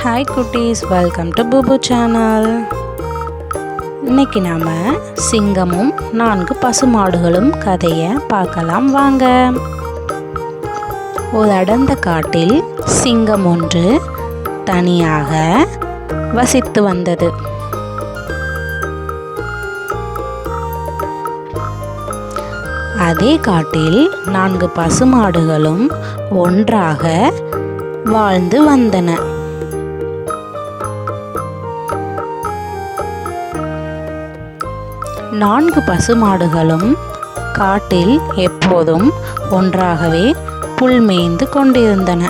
Hi குட்டீஸ், welcome to பூபு channel. இன்னைக்கு நாம சிங்கமும் 4 பசுமாடுகளும் கதையை பார்க்கலாம் வாங்க. ஒரு அடர்ந்த காட்டில் சிங்கம் ஒன்று தனியாக வசித்து வந்தது. அதே காட்டில் 4 பசுமாடுகளும் ஒன்றாக வாழ்ந்து வந்தன. நான்கு பசுமாடுகளும் காட்டில் எப்போதும் ஒன்றாகவே புல் மேய்ந்து கொண்டிருந்தன.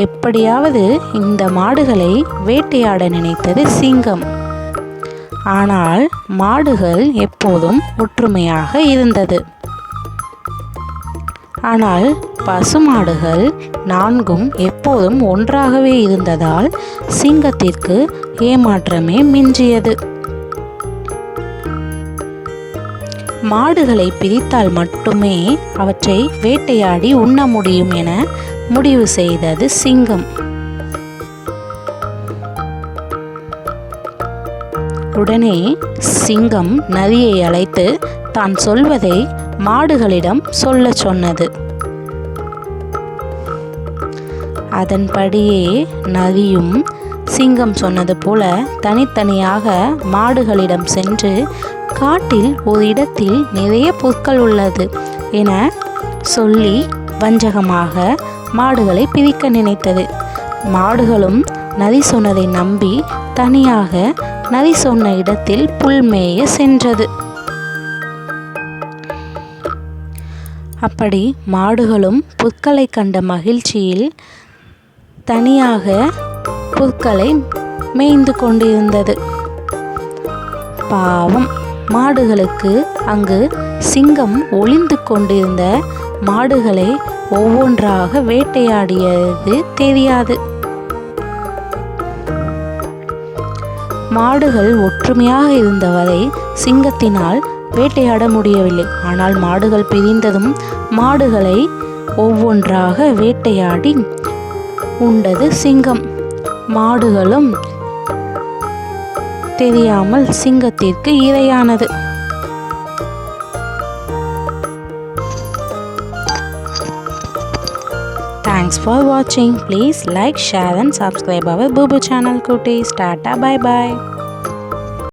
எப்படியாவது இந்த மாடுகளை வேட்டையாட நினைத்தது சிங்கம். ஆனால் மாடுகள் எப்போதும் ஒற்றுமையாக இருந்தது. ஆனால் பசுமாடுகள் 4ம் எப்போதும் ஒன்றாகவே இருந்ததால் சிங்கத்திற்கு ஏமாற்றமே மிஞ்சியது. மாடுகளை பிரித்தால் மட்டுமே அவற்றை வேட்டையாடி உண்ண முடியும் என முடிவு செய்தது சிங்கம். உடனே சிங்கம் நரியை அழைத்து தான் சொல்வதை மாடுகளிடம் சொல்ல சொன்னது. அதன்படியே நரியும் சிங்கம் சொன்னது போல தனித்தனியாக மாடுகளிடம் சென்று காட்டில் ஒரு இடத்தில் நிறைய புற்கள் உள்ளது என சொல்லி வஞ்சகமாக மாடுகளை பிரிக்க நினைத்தது. மாடுகளும் நரி சொன்னதை நம்பி தனியாக நரி சொன்ன இடத்தில் புல் மேய சென்றது. அப்படி மாடுகளும் புற்களை கண்ட மகிழ்ச்சியில் தனியாக புற்களை மேய்ந்து கொண்டிருந்தது. பாவம், மாடுகளுக்கு அங்கு சிங்கம் ஒளிந்து கொண்டிருந்த மாடுகளை ஒவ்வொன்றாக வேட்டையாடியது தெரியாது. மாடுகள் ஒற்றுமையாக இருந்தவரை சிங்கத்தினால் வேட்டையாட முடியவில்லை. ஆனால் மாடுகள் பிரிந்ததும் மாடுகளை ஒவ்வொன்றாக வேட்டையாடி உண்டது சிங்கம். மாடுகளும் தெரியாமல் சிங்கத்திற்கு இரையானது. Thanks for watching. Please like, share and subscribe our Bubu channel. Kutis. Tata, bye bye.